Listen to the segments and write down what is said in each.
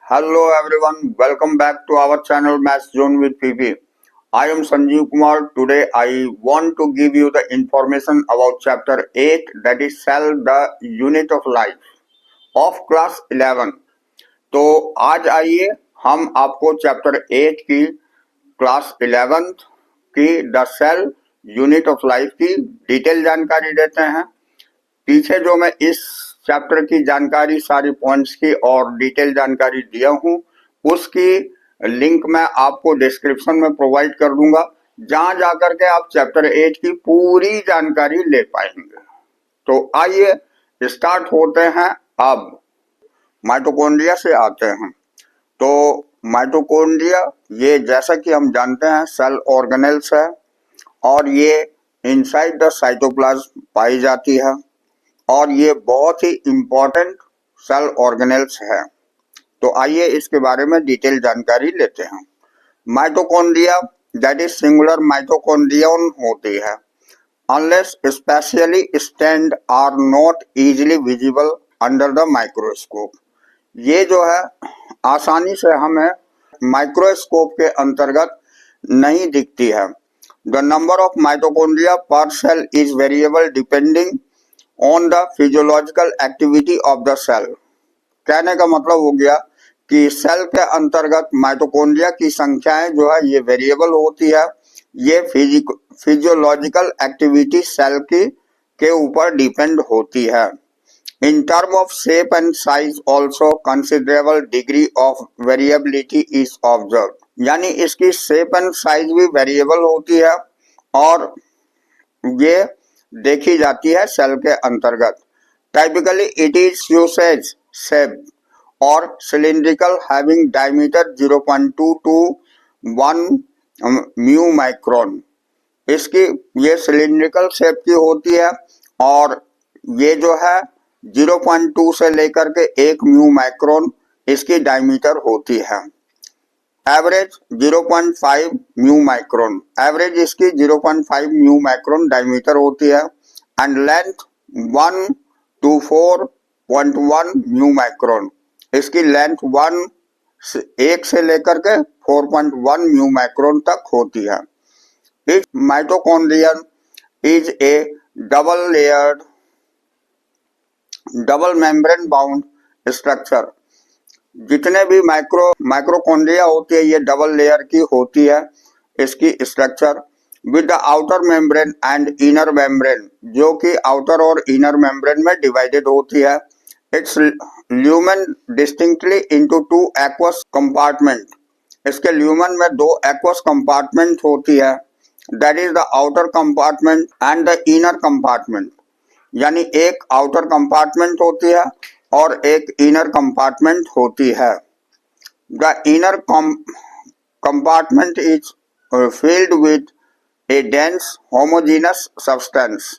Hello everyone, welcome back to our channel Math Zone with PP. I am Sanjeev Kumar. Today I want to give you the information about chapter 8, that is cell, the unit of life of class 11. तो आज आइए हम आपको chapter 8 की class 11th की the cell unit of life की detail जानकारी देते हैं। पीछे जो मैं इस चैप्टर की जानकारी सारी पॉइंट्स की और डिटेल जानकारी दिया हूं, उसकी लिंक मैं आपको डिस्क्रिप्शन में प्रोवाइड कर दूंगा, जहां जाकर के आप चैप्टर 8 की पूरी जानकारी ले पाएंगे। तो आइए स्टार्ट होते हैं। अब माइटोकॉन्ड्रिया से आते हैं। तो माइटोकॉन्ड्रिया ये जैसा कि हम जानते हैं सेल ऑर्गेनेल्स है और ये इनसाइड द साइटोप्लाज्म पाई जाती है और ये बहुत ही इम्पोर्टेंट सेल ऑर्गेनेल्स है। तो आइए इसके बारे में डिटेल जानकारी लेते हैं। Mitochondria that is singular mitochondrion होती है, unless specially stained are not easily visible under the microscope. ये जो है आसानी से हमें माइक्रोस्कोप के अंतर्गत नहीं दिखती है। The number of mitochondria per cell is variable depending on the physiological activity of the cell. कहने का मतलब हो गया कि सेल के अंतर्गत माइटोकॉन्ड्रिया की संख्याएं जो है ये वेरिएबल होती है। ये फिजियोलॉजिकल एक्टिविटी सेल की के ऊपर डिपेंड होती है। In term of shape and size also considerable degree of variability is observe. यानी इसकी शेप एंड साइज भी वेरिएबल होती है और ये देखी जाती है सेल के अंतर्गत। Typically it is sausage shape और cylindrical having diameter 0.2 to 1 mu micron. इसकी ये सिलिंड्रिकल शेप की होती है और ये जो है 0.2 से लेकर के 1 म्यू माइक्रोन इसकी डायमीटर होती है। एवरेज 0.5 म्यू माइक्रोन, एवरेज इसकी 0.5 म्यू माइक्रोन डायमीटर होती है and length 1 to 4.1 mu micron. इसकी लेंथ 1 से लेकर के 4.1 म्यू माइक्रोन तक होती है। इस mitochondrion is A double layered double membrane bound structure. जितने भी माइक्रोकॉन्ड्रिया होती है ये डबल लेयर की होती है इसकी structure, with the outer membrane and inner membrane, जो कि आउटर और इनर मेम्ब्रेन में डिवाइडेड होती है। It's lumen distinctly into 2 aqueous compartment. इसके ल्यूमेन में 2 एक्वस कंपार्टमेंट होती है, that is the outer compartment and the inner compartment. यानी एक आउटर कंपार्टमेंट होती है और एक इनर कंपार्टमेंट होती है। The inner compartment is filled with a dense homogeneous substance।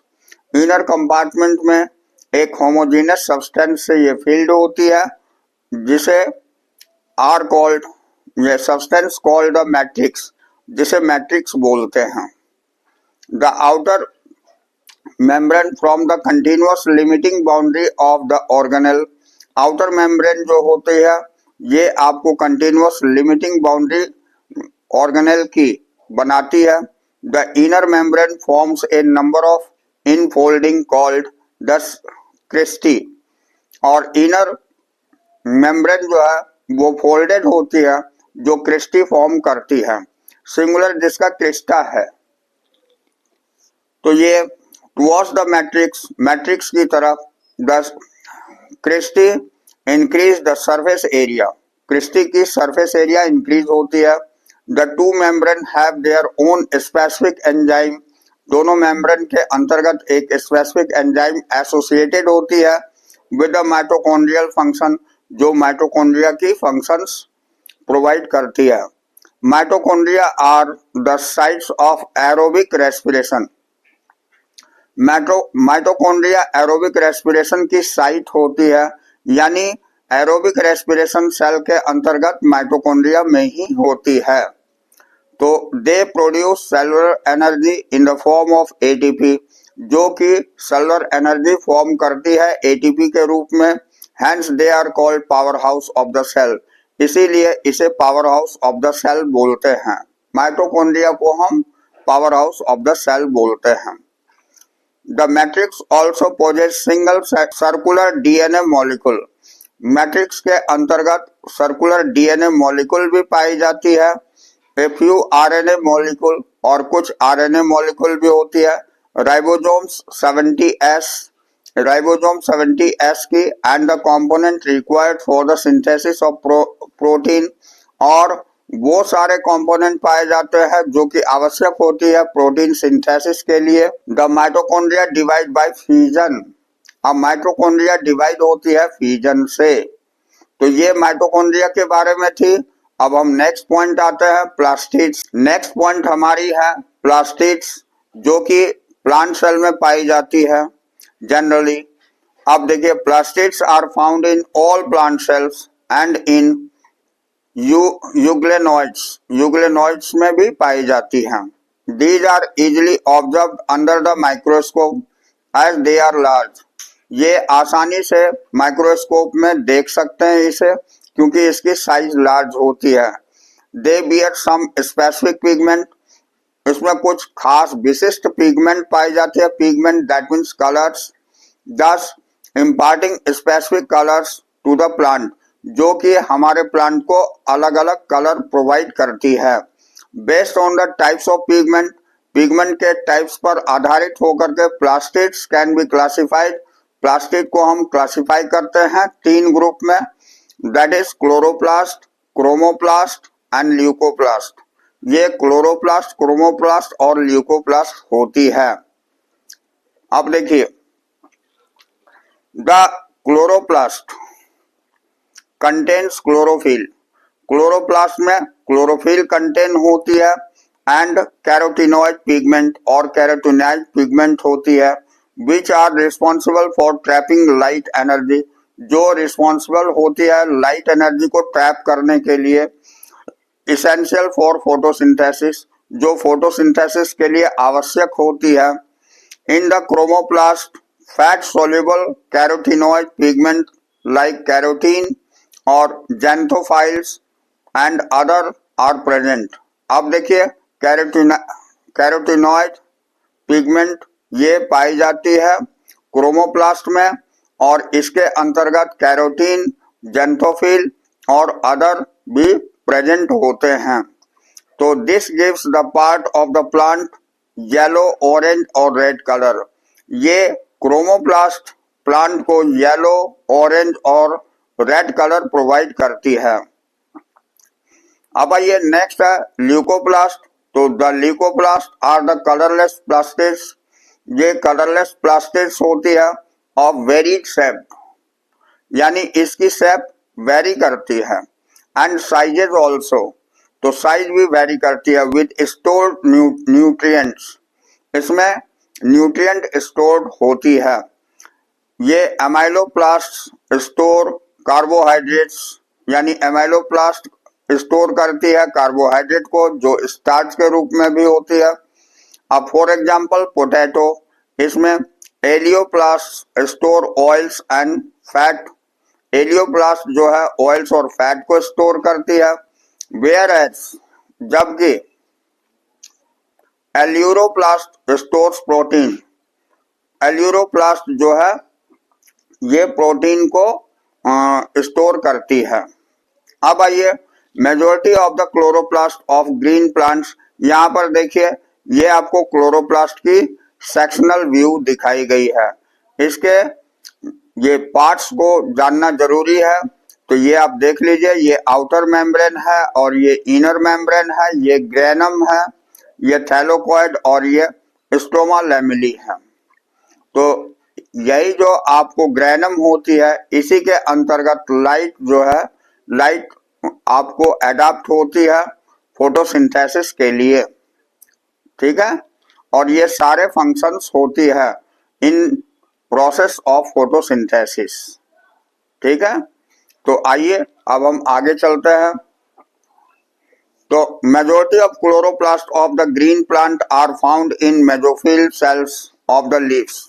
Inner compartment में एक होमोजेनस सब्सटेंस से ये फील्ड होती है, जिसे आर कॉल्ड, ये सब्सटेंस कॉल्ड द मैट्रिक्स, जिसे मैट्रिक्स बोलते हैं। The outer membrane from the continuous limiting boundary of the organelle. Outer membrane जो होती है ये आपको कंटिन्यूअस लिमिटिंग बाउंड्री ऑर्गेनेल की बनाती है। The inner membrane forms a number of infolding called the cristae. और इनर मेम्ब्रेन जो है वो फोल्डेड होती है, जो क्रिस्टी फॉर्म करती है, सिंगुलर जिसका क्रिस्टा है। तो ये टुवर्ड्स द मैट्रिक्स, मैट्रिक्स की तरफ the cristae increase the surface area, cristae की सरफेस एरिया इंक्रीज होती है। The two membrane have their own specific enzyme. दोनों मेम्ब्रेन के अंतर्गत एक स्पेसिफिक एंजाइम एसोसिएटेड होती है विद द माइटोकॉन्ड्रियल फंक्शन, जो माइटोकॉन्ड्रिया की फंक्शंस प्रोवाइड करती है। Mitochondria are the sites of aerobic respiration. Mitochondria aerobic respiration की साइट होती है, यानी एरोबिक रेस्पिरेशन सेल के अंतर्गत माइटोकॉन्ड्रिया में ही होती है। तो they produce cellular energy in the form of ATP. जो कि सोलर एनर्जी फॉर्म करती है एटीपी के रूप में। Hence they are called powerhouse of the cell, इसीलिए इसे powerhouse of the cell बोलते हैं। माइटोकॉन्ड्रिया को हम powerhouse of the cell बोलते हैं। The matrix also possesses single circular DNA molecule, matrix के अंतर्गत सर्कुलर डीएनए मॉलिक्यूल भी पाई जाती है। ए फ्यू आरएनए मॉलिक्यूल, और कुछ आरएनए मॉलिक्यूल भी होती है। राइबोसोम्स 70S, राइबोसोम 70S की, and the component required for the synthesis of protein, और वो सारे कंपोनेंट पाए जाते हैं जो कि आवश्यक होती है प्रोटीन सिंथेसिस के लिए। The mitochondria divide by fission, अब माइटोकॉन्ड्रिया डिवाइड होती है फिजन से। तो ये माइटोकॉन्ड्रिया के बारे में थी। अब हम नेक्स्ट पॉइंट आते हैं, प्लास्टिड्स। नेक्स्ट पॉइंट हमारी है प्लास्टिड्स, जो कि प्लांट सेल में पाई जाती है जनरली। अब देखिए, plastids are found in all plant cells and in euglenoids, euglenoids में भी पाई जाती हैं। These are easily observed under the microscope as they are large, ये आसानी से माइक्रोस्कोप में देख सकते हैं इसे, क्योंकि इसकी साइज लार्ज होती है। They bear some specific pigment, इसमें कुछ खास विशिष्ट पिगमेंट पाई जाती है। Pigment that means colours, thus imparting specific colours to the plant, जो कि हमारे प्लांट को अलग अलग कलर प्रोवाइड करती है। Based on the types of pigment, pigment के टाइप्स पर आधारित होकर के plastids can be classified, plastid को हम क्लासिफाई करते हैं 3 ग्रुप में, that is chloroplast, chromoplast and leucoplast. ये क्लोरोप्लास्ट, क्रोमोप्लास्ट और ल्यूकोप्लास्ट होती है। अब देखिए, the chloroplast contains chlorophyll, chloroplast में क्लोरोफिल कंटेन होती है, एंड कैरोटीनॉइड पिगमेंट और कैरोटीनॉइड पिगमेंट होती है, which are responsible for trapping light energy, जो रिस्पॉन्सिबल होती है लाइट एनर्जी को ट्रैप करने के लिए। इसेंशियल फॉर फोटोसिंथेसिस, जो फोटोसिंथेसिस के लिए आवश्यक होती है। In the chromoplast fat soluble carotenoid pigment like carotene और जैंथोफाइल्स एंड अदर आर प्रेजेंट। अब देखिए, कैरोटीनॉइड पिगमेंट ये पाई जाती है क्रोमोप्लास्ट में, और इसके अंतर्गत कैरोटीन, जैंथोफिल और अदर भी प्रेजेंट होते हैं। तो this gives the part of the plant yellow, orange और रेड कलर। ये क्रोमोप्लास्ट प्लांट को येलो, ऑरेंज और रेड कलर प्रोवाइड करती है। अब आइए नेक्स्ट है ल्यूकोप्लास्ट। तो the leucoplast are the colourless plastids, ये कलरलेस प्लास्टिड्स होती है ऑफ वेरीड शेप, यानी इसकी शेप वेरी करती है, एंड साइजेज ऑल्सो, तो साइज भी वेरी करती है, विद स्टोर्ड न्यूट्रिएंट्स, इसमें न्यूट्रिएंट स्टोर्ड होती है। ये एमाइलोप्लास्ट स्टोर कार्बोहाइड्रेट्स, यानी एमाइलोप्लास्ट स्टोर करती है कार्बोहाइड्रेट को, जो स्टार्च के रूप में भी होती है। अब फॉर एग्जांपल पोटैटो, इसमें elaioplast store oils and fat, elaioplast जो है ऑयल्स और फैट को स्टोर करती है। वेयर एज, जबकि एल्यूरोप्लास्ट स्टोर्स प्रोटीन, एल्यूरोप्लास्ट जो है ये प्रोटीन को स्टोर करती है। अब आइए, majority of the chloroplast of green plants, यहाँ पर देखिए ये आपको क्लोरोप्लास्ट की सेक्शनल व्यू दिखाई गई है। इसके ये पार्ट्स को जानना जरूरी है, तो ये आप देख लीजिए, ये आउटर मेम्ब्रेन है और ये इनर मेम्ब्रेन है, ये ग्रेनम है, ये थैलोकॉइड और ये स्ट्रोमा लैमेली है। तो यही जो आपको ग्रेनम होती है, इसी के अंतर्गत लाइट जो है, लाइट आपको अडाप्ट होती है फोटोसिंथेसिस के लिए, ठीक है। और ये सारे फंक्शंस होती है इन प्रोसेस ऑफ फोटोसिंथेसिस, ठीक है। तो आइए अब हम आगे चलते हैं। तो majority of chloroplast of the green plant are found in mesophyll cells of the leaves.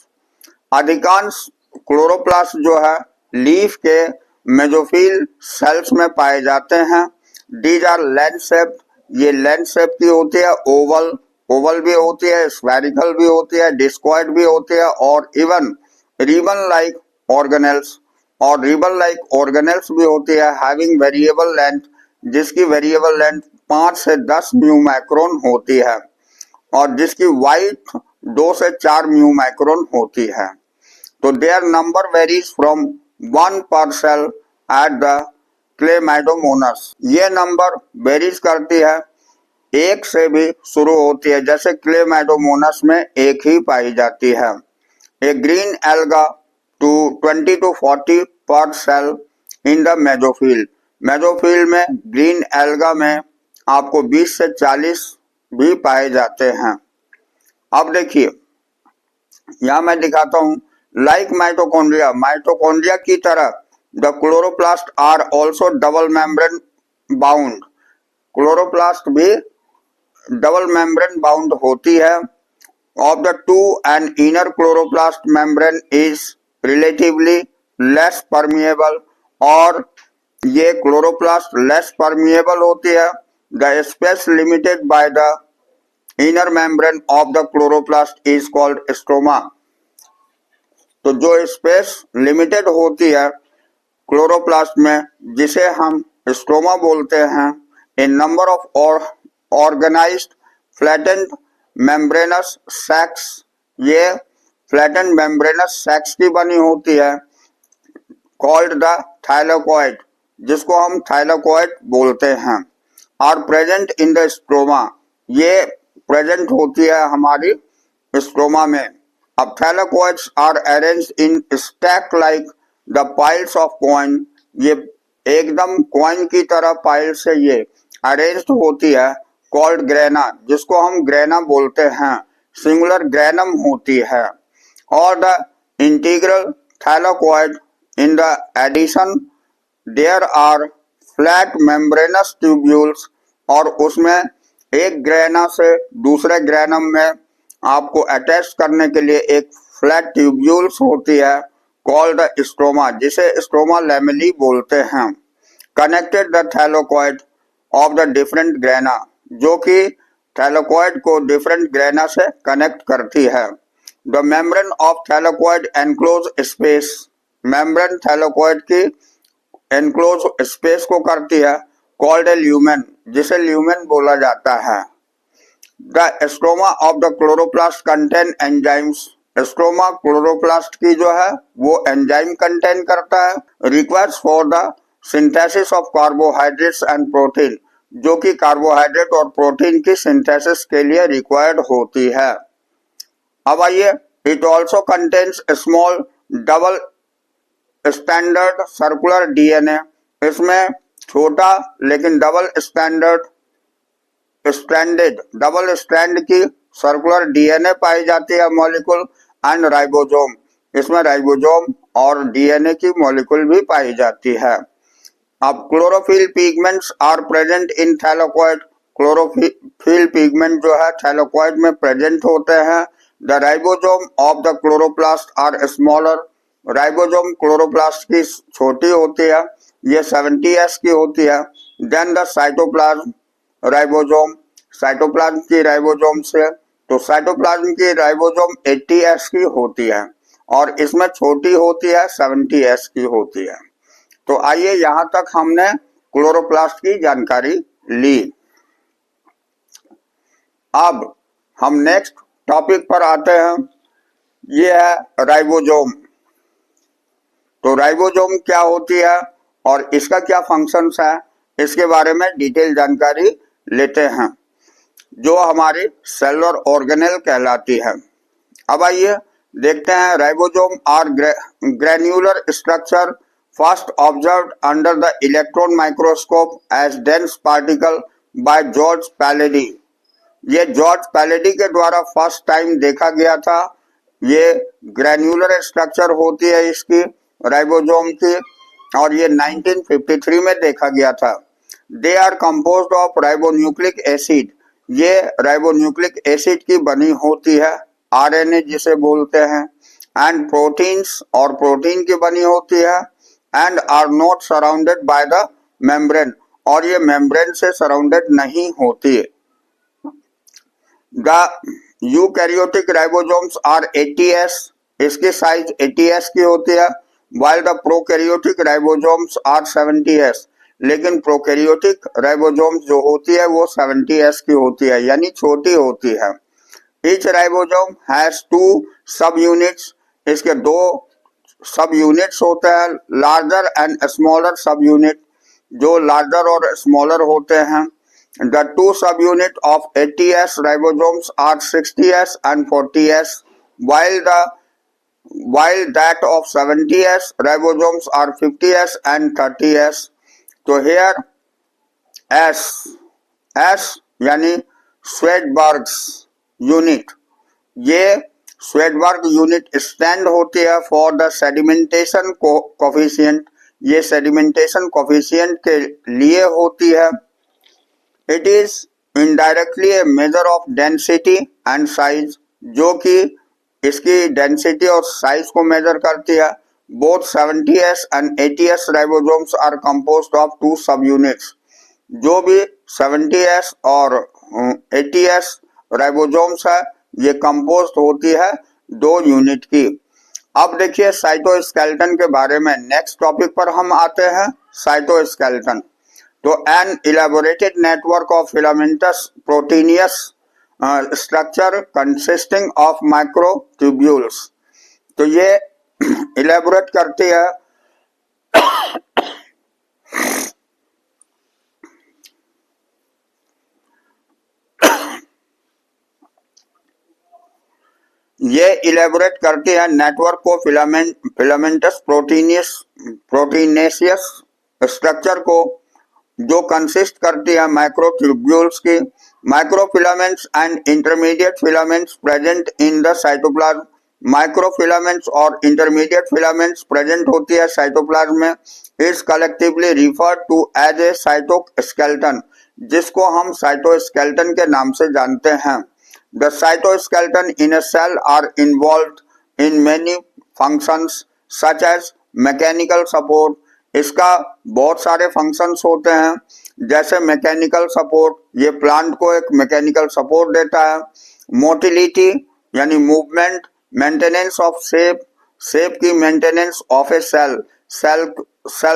अधिकांश क्लोरोप्लास्ट जो है लीफ के मेसोफिल सेल्स में पाए जाते हैं। दीज आर लेंस शेप, ये लेंस शेप की होती है, ओवल भी होती है, स्फेरिकल भी होती है, डिस्कॉइड भी होती है और इवन रिबन लाइक ऑर्गेनेल्स, और रिबन लाइक ऑर्गेनेल्स भी होती है, हैविंग वेरिएबल लेंथ, जिसकी वेरिएबल लेंथ 5 से 10 म्यू माइक्रोन होती है और जिसकी वाइट 2 से 4 म्यू माइक्रोन होती है। तो देयर नंबर वेरीज फ्रॉम 1 पर सेल एट द क्लेमाइडोमोनास। ये नंबर वेरीज करती है, एक से भी शुरू होती है, जैसे क्लेमाइडोमोनास में एक ही पाई जाती है। A green alga to 20 to 40 per cell in the mesophyll. Mesophyll में ग्रीन एल्गा में आपको 20 से 40 भी पाए जाते हैं। अब देखिए यहां मैं दिखाता हूं, लाइक माइटोकॉन्ड्रिया, माइटोकॉन्ड्रिया की तरह the chloroplast are also double membrane bound. Chloroplast भी डबल मेम्ब्रेन बाउंड होती है। Of the two an inner chloroplast membrane is relatively less permeable, और ये क्लोरोप्लास्ट लेस परमिएबल होती है। The space limited by the inner membrane of the chloroplast is called stroma. तो जो space limited होती है क्लोरोप्लास्ट में, जिसे हम स्ट्रोमा बोलते हैं, in number of organised flattened membranous sacs, ये फ्लैटेंड मेम्ब्रेनस सैक्स की बनी होती है, कॉल्ड द थाइलेकोइड, जिसको हम थाइलेकोइड बोलते हैं, are present in the stroma, ये प्रेजेंट होती है हमारी स्ट्रोमा में। अब thylakoids are arranged in stack like the piles of coin, ये एकदम कॉइन की तरह पाइल से ये अरेंज्ड होती है, कॉल्ड ग्रेना, जिसको हम ग्रेना बोलते हैं, सिंगुलर ग्रेनम होती है। और the integral thylakoid in the addition there are flat membranous tubules, और उसमें एक ग्रेना से दूसरे ग्रेनम में आपको अटैच करने के लिए एक फ्लैट ट्यूब्यूल्स होती है, कॉल्ड द स्ट्रोमा, जिसे स्ट्रोमा लैमेली बोलते हैं। Connected the thylakoid of the different grana, जो कि थाइलेकोइड को डिफरेंट ग्रेना से कनेक्ट करती है। The membrane of thylakoid enclose space, membrane thylakoid की एनक्लोज स्पेस को करती है, कॉल्ड ए ल्यूमेन, जिसे ल्यूमेन बोला जाता है। The stroma of the chloroplast contain enzymes, stroma chloroplast की जो है वो एंजाइम कंटेन करता है, requires for the synthesis of carbohydrates and protein, जो कि कार्बोहाइड्रेट और प्रोटीन की सिंथेसिस के लिए रिक्वायर्ड होती है। अब आइए, it also contains small double standard circular DNA, इसमें छोटा लेकिन डबल स्ट्रैंड की सर्कुलर डीएनए पाई जाती है मॉलिक्यूल, एंड राइबोसोम, इसमें राइबोसोम और डीएनए की मॉलिक्यूल भी पाई जाती है। अब chlorophyll pigments are present in thylakoid, chlorophyll pigment जो है थाइलेकोइड में प्रेजेंट होते हैं। The ribosome of the chloroplast are smaller, ribosome chloroplast की छोटी होती है, ये 70S की होती है। Then the cytoplasm ribosome, cytoplasm की राइबोसोम से, तो साइटोप्लाज्म की राइबोसोम 80S की होती है और इसमें छोटी होती है 70S की होती है। तो आइए यहां तक हमने क्लोरोप्लास्ट की जानकारी ली। अब हम नेक्स्ट टॉपिक पर आते हैं, ये है राइबोसोम। तो राइबोसोम क्या होती है और इसका क्या फंक्शंस है, इसके बारे में डिटेल जानकारी लेते हैं, जो हमारी सेलुलर ऑर्गेनेल कहलाती है। अब आइए देखते हैं, ribosome are granular structure first observed under the electron microscope as dense particle by George Palade. ये जॉर्ज पैलेडी के द्वारा फर्स्ट टाइम देखा गया था। ये ग्रैन्युलर स्ट्रक्चर होती है इसकी राइबोसोम की, और ये 1953 में देखा गया था। They are composed of ribonucleic acid, ये राइबोन्यूक्लिक एसिड की बनी होती है। आरएनए जिसे बोलते हैं, एंड प्रोटीन्स और प्रोटीन की बनी होती है, and are not surrounded by the membrane, और ये मेम्ब्रेन से सराउंडेड नहीं होती है। The eukaryotic ribosomes are 80s, इसकी साइज 80s की होती है, while the prokaryotic ribosomes are 70s, लेकिन प्रोकैरियोटिक राइबोसोम्स जो होती है वो 70s की होती है, यानी छोटी होती है। Each ribosome has 2 सब यूनिट्स, इसके 2 सब यूनिट्स होते हैं, लार्जर एंड स्मॉलर सब यूनिट, जो लार्जर और स्मॉलर होते हैं। The 2 subunits of 80s ribosomes are 60s and 40s, while that of 70s ribosomes are 50s and 30s. तो here S यानी स्वेडबर्ग्स यूनिट, ये स्वेडबर्ग यूनिट स्टैंड होती है फॉर द सेडिमेंटेशन कोफिशिएंट, ये सेडिमेंटेशन कोफिशिएंट के लिए होती है। It is indirectly a measure of density and size, जो कि इसकी डेंसिटी और साइज को मेजर करती है। Both 70s and 80s ribosomes are composed of 2 subunits, जो भी 70s और 80s राइबोसोम्स है ये कंपोस्ट होती है 2 यूनिट की। अब देखिए साइटोस्केलेटन के बारे में, नेक्स्ट टॉपिक पर हम आते हैं साइटोस्केलेटन। तो an elaborated network of filamentous proteinaceous structure consisting of microtubules, तो ये इलेबोरेट करती है नेटवर्क को फिलामेंटस प्रोटीनेशियस स्ट्रक्चर को, जो कंसिस्ट करती है माइक्रोट्यूब्यूल्स की। Microfilaments and intermediate filaments present in the cytoplasm, microfilaments और इंटरमीडिएट फिलामेंट्स प्रेजेंट होती है साइटोप्लाज्म में, is collectively referred to as a cytoskeleton, जिसको हम साइटोस्केलेटन के नाम से जानते हैं। The cytoskeleton in a cell are involved in many functions such as mechanical support, इसका बहुत सारे फंक्शंस होते हैं, जैसे मैकेनिकल सपोर्ट, ये प्लांट को एक मैकेनिकल सपोर्ट देता है। मोटिलिटी यानी मूवमेंट, मेंटेनेंस ऑफ शेप की मेंटेनेंस ऑफ ए सेल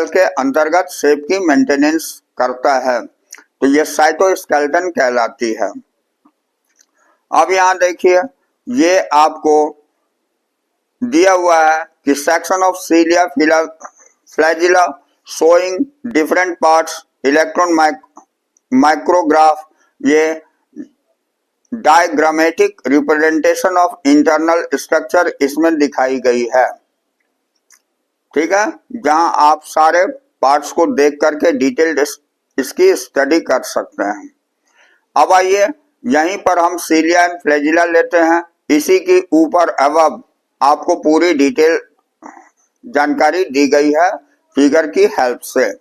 के अंतर्गत शेप की मेंटेनेंस करता है, तो ये साइटोस्केलेटन कहलाती है। अब यहाँ देखिए, ये आपको दिया हुआ है कि section of cilia flagella showing different parts, electron micrograph, ये diagrammatic representation of internal structure इसमें दिखाई गई है। ठीक है, जहां आप सारे पार्ट्स को देख करके डिटेल्ड इसकी स्टडी कर सकते हैं। अब आइए यहीं पर हम सीलिया एंड फ्लैजिला लेते हैं, इसी के ऊपर अब आपको पूरी डिटेल जानकारी दी गई है फिगर की हेल्प से।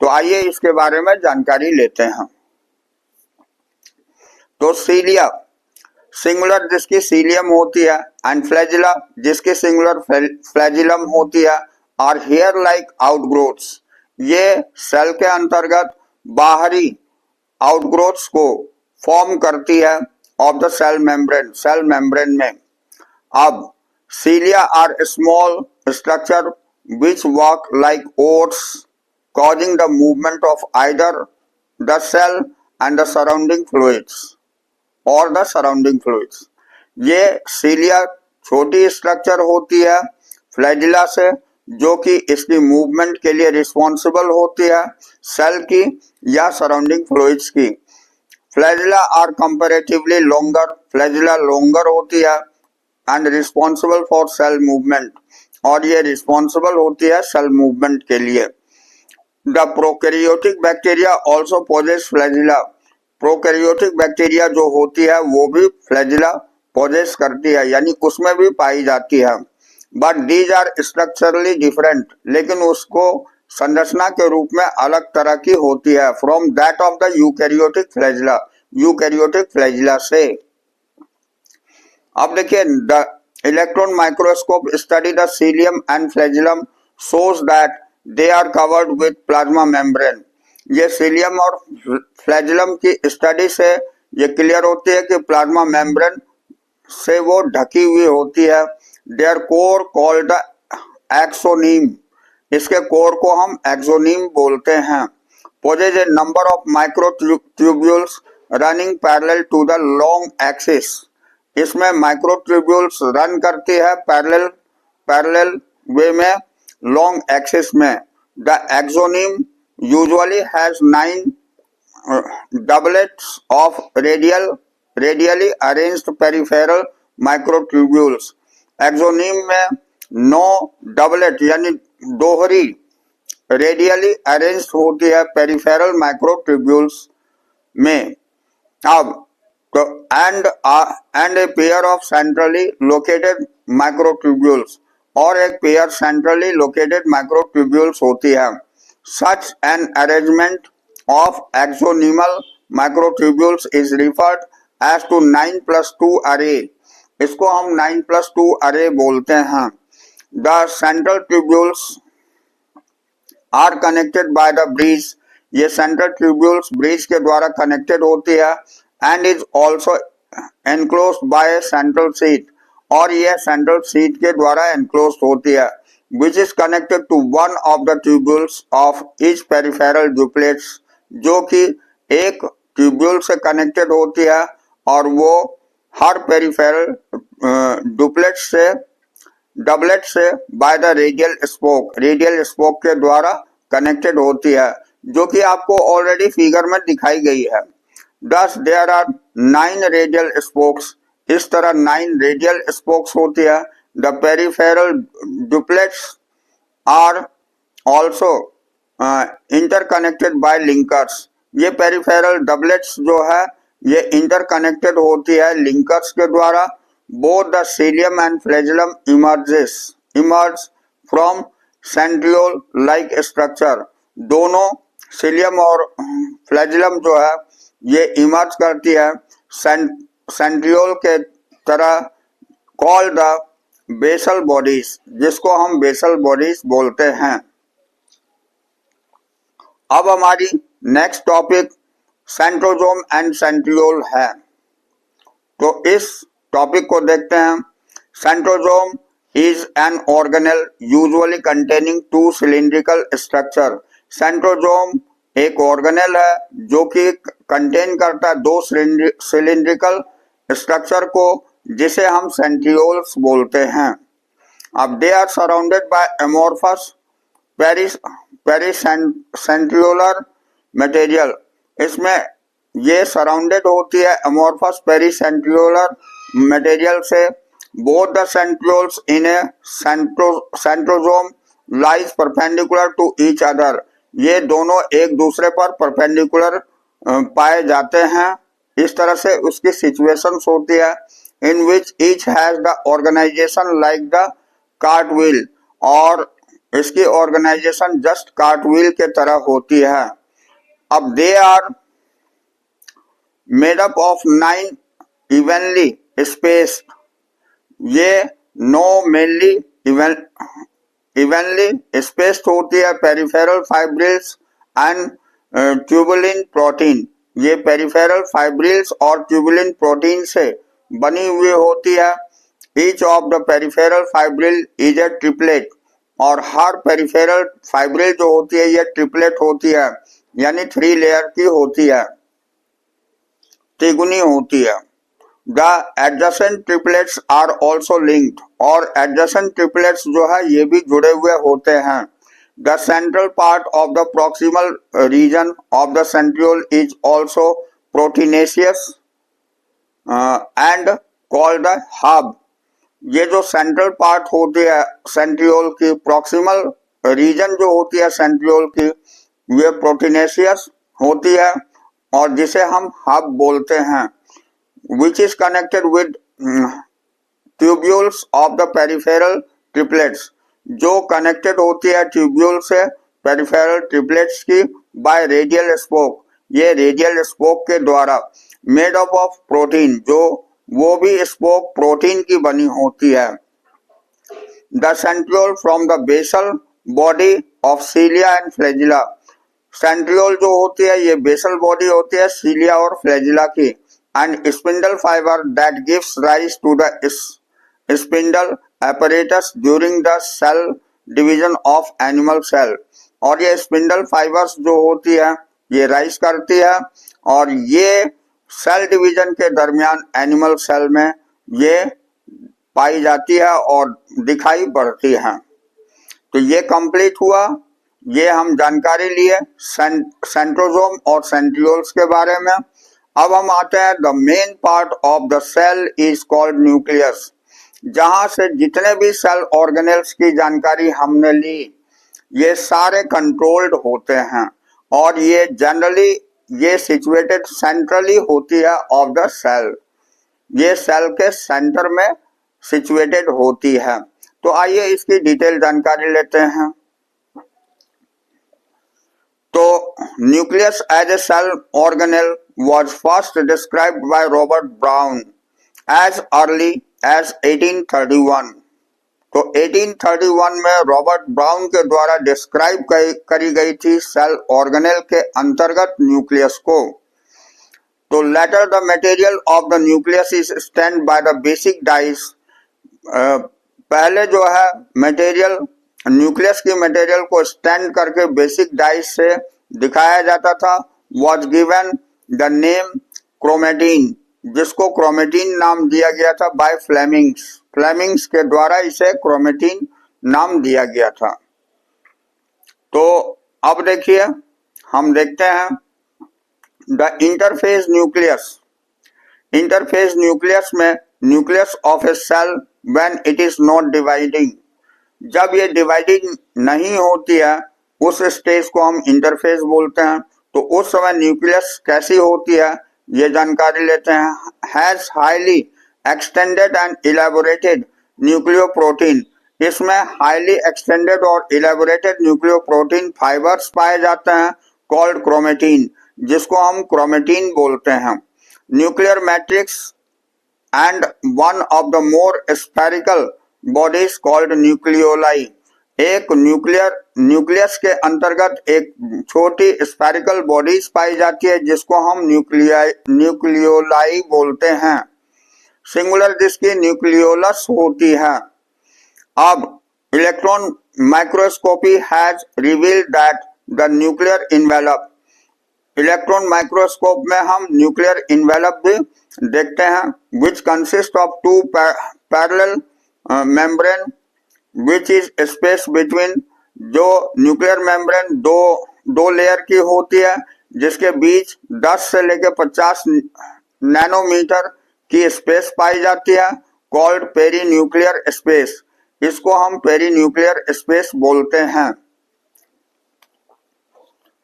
तो आइए इसके बारे में जानकारी लेते हैं। तो सीलिया सिंगुलर जिसकी सीलियम होती है, एंड फ्लैजिला जिसकी सिंगुलर फ्लैजिलम होती है, आर हेयर लाइक आउटग्रोथ्स, ये सेल के अंतर्गत बाहरी आउटग्रोथ्स को फॉर्म करती है ऑफ द सेल मेम्ब्रेन में। अब cilia are small structure which work like oats, causing the movement of either the cell and the surrounding fluids or the surrounding fluids। ये सीलिया छोटी स्ट्रक्चर होती है फ्लैजिला से, जो कि इसकी मूवमेंट के लिए रिस्पॉन्सिबल होती है सेल की या सराउंडिंग फ्लूइड्स की। Flagella are comparatively longer, flagella longer होती है and responsible for cell movement, और ये रिस्पॉन्सिबल होती है सेल मूवमेंट के लिए। The prokaryotic bacteria also possess flagella, prokaryotic bacteria जो होती है वो भी फ्लैजिला पोजेस करती है, यानी उसमें भी पाई जाती है। But these are structurally different, लेकिन उसको संरचना के रूप में अलग तरह की होती है from that of the eukaryotic flagella, eukaryotic flagella से। अब देखिए, the electron microscope study the cilium and flagellum shows that they are covered with plasma membrane. ये सीलियम और फ्लैजिलम की स्टडी से ये क्लियर होती है कि प्लाज्मा मेम्ब्रेन से वो ढकी हुई होती है. Their core called the axoneme. इसके कोर को हम एक्सोनीम बोलते हैं. Possesses a number of microtubules running parallel to the long axis. इसमें माइक्रो ट्यूब्यूल्स रन करती है पैरेलल वे में लॉन्ग एक्सिस में. The axoneme usually has 9 doublets of radially arranged peripheral microtubules. एक्सोनीम में 9 डबलेट यानी दोहरी रेडियली अरेंज्ड होती है पेरिफेरल माइक्रोट्यूब्यूल्स में. अब तो and a pair of centrally located microtubules, और एक पेयर सेंट्रली लोकेटेड माइक्रोट्यूब्यूल्स होती है. Such an arrangement of axonemal microtubules is referred as to 9+2 array. इसको हम 9+2 array बोलते हैं. The central tubules are connected by the bridge. ये central tubules bridge के द्वारा connected होती है and is also enclosed by a central sheath. और ये central sheath के द्वारा enclosed होती है, which is connected to one of the tubules of each peripheral duplets. जो कि एक ट्यूब्यूल से कनेक्टेड होती है और वो हर पेरिफेरल डबलेट से बाय द रेडियल स्पोक के द्वारा कनेक्टेड होती है, जो कि आपको ऑलरेडी फिगर में दिखाई गई है. दस देयर आर 9 रेडियल स्पोक्स. इस तरह 9 रेडियल स्पोक्स होती है. The peripheral duplets are also interconnected by linkers. ये पेरिफेरल डबलेट्स जो है ये इंटरकनेक्टेड होती है लिंकर्स के द्वारा. Both the cilium and flagellum emerge from centriole like structure. दोनों सीलियम और फ्लैजिलम जो है ये इमर्ज करती है सेंट्रियोल के तरह, कॉल्ड द बेसल बॉडीज, जिसको हम बेसल बॉडीज बोलते हैं. अब हमारी next topic centrosome and centriole है. तो इस टॉपिक को देखते हैं. Centrosome is an organelle usually containing 2 cylindrical structure. Centrosome एक ऑर्गेनेल है जो कि कंटेन करता है 2 सिलिंड्रिकल स्ट्रक्चर को, जिसे हम सेंट्रियोल्स बोलते हैं. अब they are surrounded by amorphous pericentriolar material. इसमें ये सराउंडेड होती है एमोर्फस पेरिसेंट्रियोलर मटेरियल से. Both the centrioles in a centrosome lies perpendicular to each other. ये दोनों एक दूसरे पर परपेंडिकुलर पाए जाते हैं. इस तरह से उसकी सिचुएशंस होती है in which each has the organisation like the cartwheel, और इसकी ऑर्गेनाइजेशन जस्ट कार्टव्हील के तरह होती है. अब they are made up of 9 evenly spaced. ये 9 मेनली इवनली स्पेस्ड होती है peripheral fibrils and tubulin protein. ये पेरिफेरल फाइब्रिल्स और ट्यूबुलिन प्रोटीन से बनी हुई होती है. Each of the peripheral fibril is a triplet. और हर पेरिफेरल फाइब्रिल जो होती है ये ट्रिपलेट होती है, यानी 3 लेयर की होती है, त्रिगुणी होती है. The adjacent triplets are also linked. और एडजेसेंट ट्रिपलेट्स जो है ये भी जुड़े हुए होते हैं. The central part of the proximal region of the centriole is also proteinaceous and called the hub. ये जो सेंट्रल पार्ट होती है सेंट्रियोल की, प्रॉक्सिमल रीजन जो होती है सेंट्रियोल की, ये प्रोटीनेशियस होती है और जिसे हम हब बोलते हैं. Which is connected with tubules of the peripheral triplets. जो कनेक्टेड होती है ट्यूब्यूल से पेरिफेरल ट्रिपलेट्स की बाय रेडियल स्पोक. ये रेडियल स्पोक के द्वारा. मेड अप ऑफ प्रोटीन, जो वो भी स्पोक प्रोटीन की बनी होती है। The centriole from the basal body of cilia and flagella. Centriole जो होती है ये बेसल बॉडी होती है सीलिया और फ्लैजिला की। And spindle fibre that gives rise to the spindle apparatus during the cell division of animal cell। और ये स्पिंडल फाइबर्स जो होती है ये राइज करती है और ये सेल डिवीजन के दरमियान एनिमल सेल में ये पाई जाती है और दिखाई पड़ती है। तो ये कंप्लीट हुआ, ये हम जानकारी लिए सेंट्रोसोम और सेंट्रियोल्स के बारे में। अब हम आते हैं the main part of the cell is called nucleus, जहां से जितने भी सेल ऑर्गेनेल्स की जानकारी हमने ली ये सारे कंट्रोल्ड होते हैं और ये जनरली ये सिचुएटेड सेंट्रली होती है ऑफ द सेल, ये सेल के सेंटर में सिचुएटेड होती है। तो आइए इसकी डिटेल जानकारी लेते हैं। तो nucleus as a cell organelle was first described by Robert Brown as early as 1831। तो 1831 में रॉबर्ट ब्राउन के द्वारा डिस्क्राइब करी गई थी सेल ऑर्गेनेल के अंतर्गत न्यूक्लियस को। तो later the material of the nucleus is stained by the basic dyes. पहले जो है मटेरियल न्यूक्लियस की मटेरियल को स्टैंड करके बेसिक डाइस से दिखाया जाता था। Was given the name chromatin, जिसको क्रोमेटिन नाम दिया गया था बाय फ्लेमिंग्स के द्वारा इसे क्रोमेटिन नाम दिया गया था। तो अब देखिए हम देखते हैं the interface nucleus. Interface nucleus में nucleus of a cell when it is not dividing, जब ये डिवाइडिंग नहीं होती है उस स्टेज को हम इंटरफेस बोलते हैं। तो उस समय न्यूक्लियस कैसी होती है ये जानकारी लेते हैं। Has highly extended and elaborated nucleoprotein, इसमें हाईली एक्सटेंडेड और इलेबोरेटेड न्यूक्लियोप्रोटीन फाइबर्स पाए जाते हैं कॉल्ड क्रोमेटिन, जिसको हम क्रोमेटिन बोलते हैं। Nuclear matrix and one of the more spherical bodies called nucleoli. एक न्यूक्लियस के अंतर्गत एक छोटी स्फेरिकल बॉडीज पाई जाती है जिसको हम न्यूक्लियोलाई बोलते हैं, सिंगुलर जिसकी न्यूक्लियोलस होती है। अब electron microscopy has revealed that the nuclear envelope, electron microscope में हम न्यूक्लियर इन्वेलप भी देखते हैं, which consist of two parallel membrane which is space between. जो न्यूक्लियर मेम्ब्रेन दो लेयर की होती है जिसके बीच 10 से लेकर 50 नैनोमीटर की स्पेस पाई जाती है कॉल्ड पेरी न्यूक्लियर स्पेस, इसको हम पेरी न्यूक्लियर स्पेस बोलते हैं।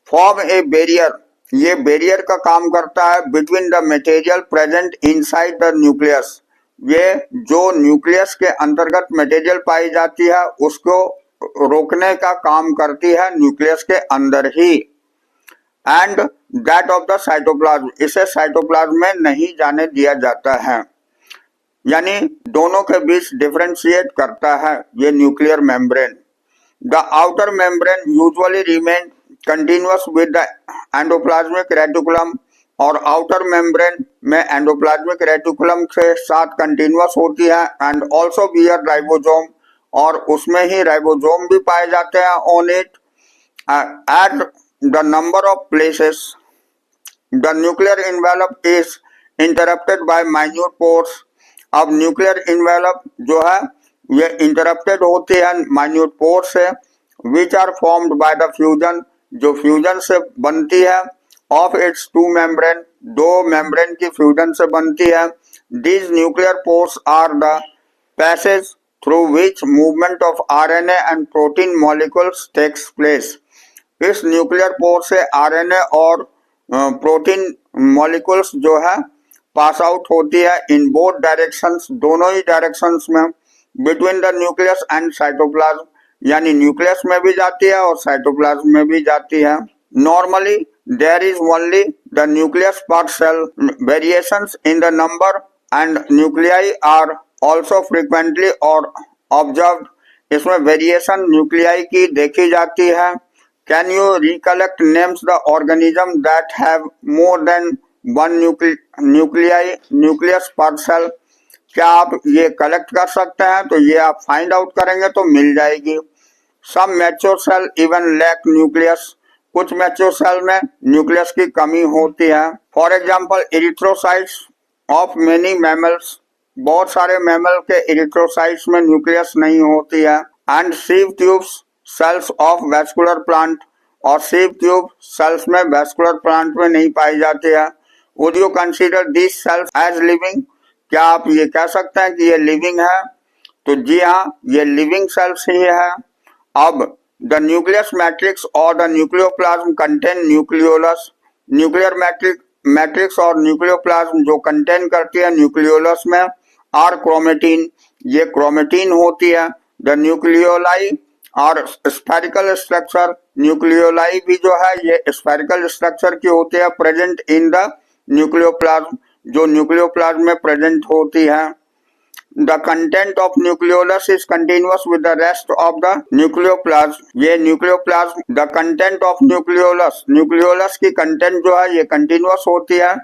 फॉर्म ए बैरियर, ये बैरियर का काम करता है between the material present inside the nucleus, ये जो न्यूक्लियस के अंतर्गत मटेरियल पाई जाती है उसको रोकने का काम करती है न्यूक्लियस के अंदर ही। And that of the cytoplasm, इसे साइटोप्लाज्म में नहीं जाने दिया जाता है, यानी दोनों के बीच डिफरेंशिएट करता है ये nuclear membrane. The outer membrane usually remain continuous with the endoplasmic reticulum, और आउटर मेम्ब्रेन में एंडोप्लाज्मिक रेटिकुलम के साथ कंटिन्यूअस होती है। एंड ऑल्सो बियर राइबोसोम, और उसमें ही राइबोसोम भी पाए जाते हैं on it. At the number of places the nuclear envelope is interrupted by minute pores. अब न्यूक्लियर इन्वेलप जो है ये इंटरप्टेड होती है माइन्यूट पोर से, which are formed by the fusion, जो फ्यूजन से बनती है, ऑफ इट्स टू मेम्ब्रेन, दो मेम्ब्रेन की फ्यूजन से बनती है। These nuclear pores are the passage through which movement of RNA and protein molecules takes place. इस न्यूक्लियर पोर से आरएनए और प्रोटीन मॉलिक्यूल्स जो है पास आउट होती है इन बोथ डायरेक्शंस, दोनों ही डायरेक्शंस में, between the nucleus and cytoplasm, यानी न्यूक्लियस में भी जाती है और साइटोप्लाज्म में भी जाती है। Normally there is only the nucleus per cell, variations in the number and nuclei are also frequently और ऑब्जर्व्ड। इसमें वेरिएशन न्यूक्लियाई की देखी जाती है। Can you recollect names the organism that have more than one nucleus per cell? क्या आप ये collect कर सकते हैं? तो ये आप फाइंड आउट करेंगे तो मिल जाएगी। Some mature cell even lack nucleus. कुछ मैच्योर सेल में न्यूक्लियस की कमी होती है। For example erythrocytes of many mammals. बहुत सारे मैमल के इरिथ्रोसाइट्स में न्यूक्लियस नहीं होती है। And sieve tubes cells of vascular plant. और सीव ट्यूब सेल्स में वैस्कुलर प्लांट में नहीं पाई जाती है। Would you consider this cells as living? क्या आप ये कह सकते हैं कि ये लिविंग है? तो जी हाँ, ये लिविंग सेल्स ही है। अब द न्यूक्लियस मैट्रिक्स और the nucleoplasm contain nucleolus. Nuclear matrix और न्यूक्लियोप्लाज्म जो कंटेन करती है न्यूक्लियोलस में आर क्रोमेटिन। ये क्रोमेटिन होती है। द न्यूक्लियोलाई और स्फेरिकल स्ट्रक्चर। न्यूक्लियोलाई भी जो है ये स्फेरिकल स्ट्रक्चर की होती है, प्रेजेंट इन द न्यूक्लियोप्लाज्म, जो न्यूक्लियोप्लाज्म में प्रेजेंट होती है। The content of nucleolus is continuous with the rest of the nucleoplasm. ये nucleoplasm, the content of nucleolus की कंटेंट जो है ये कंटिन्यूस होती है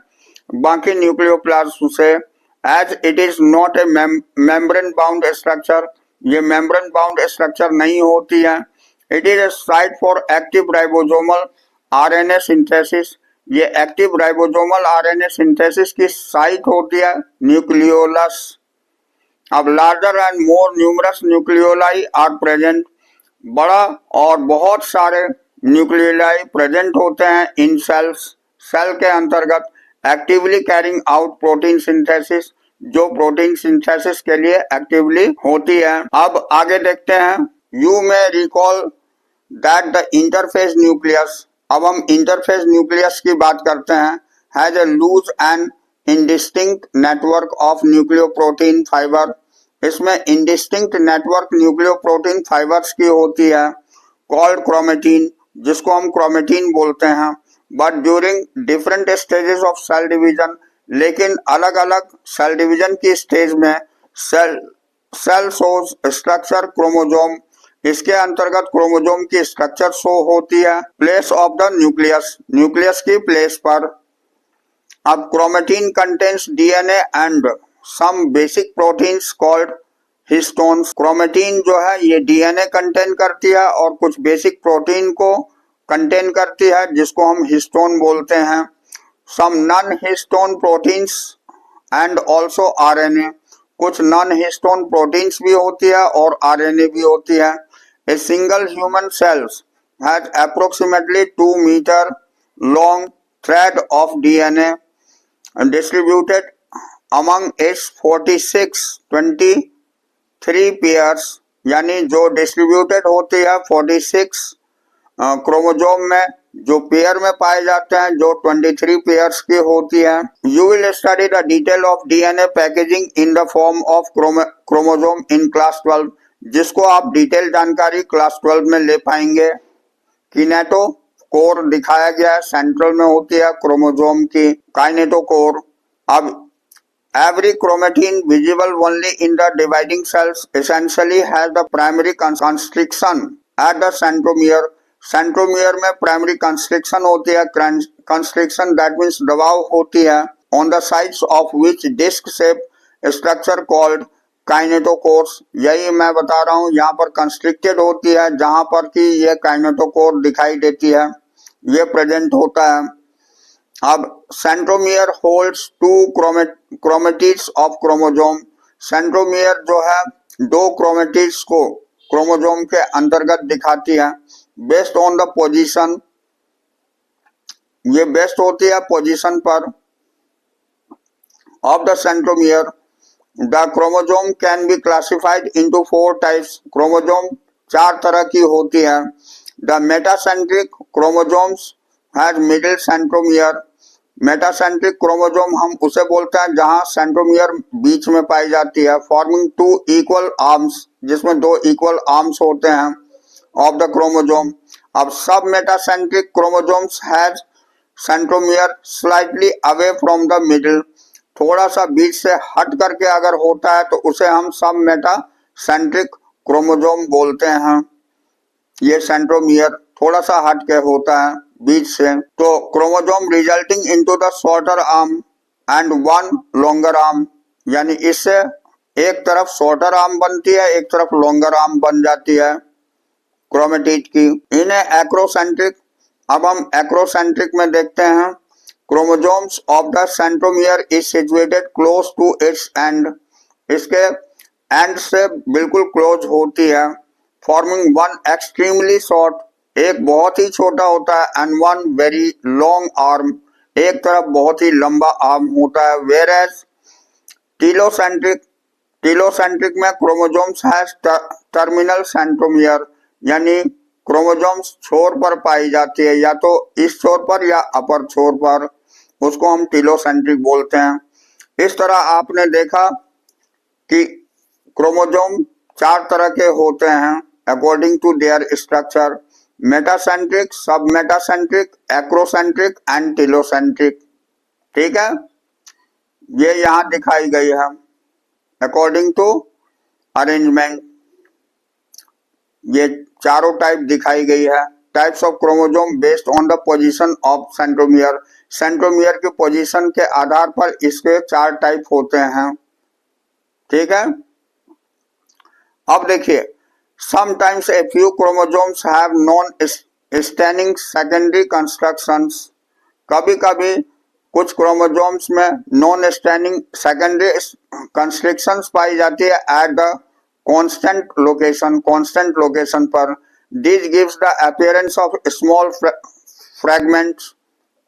बाकी न्यूक्लियोप्लाज्म से। As it is not a membrane bound structure, ये membrane bound structure नहीं होती है। It is a site for active ribosomal RNA synthesis. ये एक्टिव राइबोसोमल RNA सिंथेसिस की साइट होती है न्यूक्लियोलस। अब larger and more numerous nucleoli are present. बड़ा और बहुत सारे न्यूक्लियोलाई प्रेजेंट होते हैं इन सेल्स, सेल के अंतर्गत, actively carrying out protein synthesis, जो प्रोटीन सिंथेसिस के लिए एक्टिवली होती है। अब आगे देखते हैं। You may recall that the interface nucleus. अब हम इंटरफेस न्यूक्लियस की बात करते हैं। Has a loose and indistinct network of nucleoprotein fibre. इसमें इंडिस्टिंक्ट नेटवर्क न्यूक्लियोप्रोटीन फाइबर्स की होती है, कॉल्ड क्रोमेटिन, जिसको हम क्रोमेटिन बोलते हैं। But during different stages of cell division, लेकिन अलग अलग सेल डिवीजन की स्टेज में सेल शोज स्ट्रक्चर क्रोमोजोम। इसके अंतर्गत क्रोमोजोम की स्ट्रक्चर शो होती है place of the nucleus, nucleus की प्लेस पर। अब chromatin contains DNA and some basic proteins called histones. Chromatin जो है ये डीएनए कंटेन करती है और कुछ बेसिक प्रोटीन को कंटेन करती है जिसको हम हिस्टोन बोलते हैं। Some non histone proteins and also RNA. कुछ नॉन हिस्टोन प्रोटीन्स भी होती है और आरएनए भी होती है। A single human cells has approximately 2 metre long thread of DNA distributed among its 23 pairs, यानी जो डिस्ट्रीब्यूटेड होती है 46 क्रोमोजोम में, जो पेयर में पाए जाते हैं, जो 23 पेयर्स की होती है। You will study the detail of DNA packaging in the form of chromosome in class 12, जिसको आप डिटेल जानकारी क्लास 12 में ले पाएंगे। किनेटो कोर दिखाया गया है, सेंट्रल में होती है क्रोमोजोम की काइनेटोकोर। अब every chromatin visible only in the dividing cells essentially has the primary constriction at the centromere. Centromere में प्राइमरी कंस्ट्रिक्शन होती है, कंस्ट्रिक्शन दैट मींस दबाव होती है, on the sides of which disc shape structure called kinetochores. यही मैं बता रहा हूँ, यहाँ पर कंस्ट्रिक्टेड होती है जहां पर कि ये काइनेटोकोर दिखाई देती है, ये प्रेजेंट होता है। अब centromere holds 2 chromatids of chromosome. Centromere जो है 2 क्रोमेटिड्स को क्रोमोजोम के अंतर्गत दिखाती है। बेस्ड ऑन द पोजीशन, ये बेस्ड होती है पोजीशन पर of the centromere. The chromosome can be classified into 4 types. Chromosome 4 तरह की होती है। The metacentric chromosomes has middle centromere. Metacentric chromosome हम उसे बोलते हैं जहां सेंट्रोमियर बीच में पाई जाती है, फॉर्मिंग 2 इक्वल आर्म्स, जिसमें 2 इक्वल आर्म्स होते हैं ऑफ द क्रोमोजोम। अब सब metacentric chromosomes has centromere slightly away from the middle. थोड़ा सा बीच से हट करके अगर होता है तो उसे हम सब मेटासेंट्रिक क्रोमोसोम बोलते हैं। ये सेंट्रोमियर थोड़ा सा हट के होता है बीच से। तो chromosome resulting into the shorter arm and one longer arm, यानी इससे एक तरफ शॉर्टर आर्म बनती है, एक तरफ लॉन्गर आर्म बन जाती है क्रोमेटिड की। इन्हें एक्रोसेंट्रिक। अब हम एक्रोसेंट्रिक में देखते हैं। Chromosomes of the centromere is situated close to its end, इसके एंड से बिल्कुल क्लोज होती है। फॉर्मिंग वन एक्सट्रीमली शॉर्ट, एक बहुत ही छोटा होता है, and one very long arm, एक तरफ बहुत ही लंबा आर्म होता है। वेयर एज टीलोसेंट्रिक, टीलोसेंट्रिक में क्रोमोसोम्स हैज टर्मिनल सेंट्रोमियर, यानी क्रोमोसोम्स छोर पर पाई जाती है, या तो इस छोर पर या अपर छोर पर, उसको हम टीलोसेंट्रिक बोलते हैं। इस तरह आपने देखा कि क्रोमोसोम 4 तरह के होते हैं according to their structure: metacentric, submetacentric, acrocentric and telocentric. ठीक है, ये यहाँ दिखाई गई है अकॉर्डिंग टू अरेंजमेंट। ये चारों टाइप दिखाई गई है। Types of chromosome based on the position of centromere, centromere की पोजीशन के आधार पर इसके 4 टाइप होते हैं। ठीक है, अब देखिए, sometimes a few chromosomes have non standing secondary constructions, कभी कभी कुछ क्रोमोसोम्स में नॉन स्टैंडिंग सेकेंडरी कंस्ट्रक्शंस पाई जाती है एट द कांस्टेंट लोकेशन पर। This gives the appearance of small fragments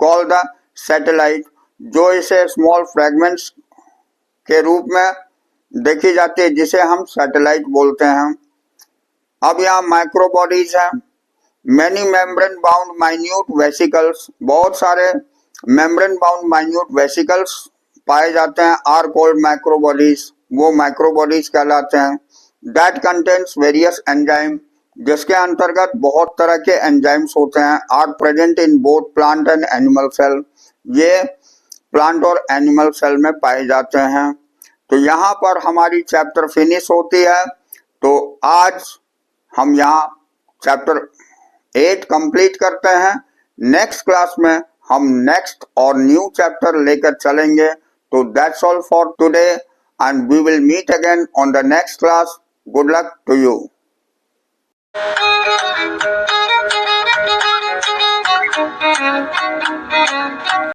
called the satellite, जो इसे स्मॉल फ्रैगमेंट्स के रूप में देखी जाती है, जिसे हम सैटेलाइट बोलते हैं। अब यहाँ माइक्रोबॉडीज है। Many membrane bound minute vesicles, बहुत सारे मेम्ब्रेन बाउंड माइन्यूट वेसिकल्स पाए जाते हैं, आर कॉल्ड माइक्रोबॉडीज, वो माइक्रोबॉडीज कहलाते हैं। दैट कंटेन्स वेरियस एंजाइम, जिसके अंतर्गत बहुत तरह के एंजाइम्स होते हैं, are present in both plant and animal cell, ये प्लांट और एनिमल सेल में पाए जाते हैं। तो यहाँ पर हमारी चैप्टर फिनिश होती है। तो आज हम यहाँ चैप्टर 8 कंप्लीट करते हैं। नेक्स्ट क्लास में हम नेक्स्ट और न्यू चैप्टर लेकर चलेंगे। तो that's all for today and we will meet again on the next class. Good luck to you.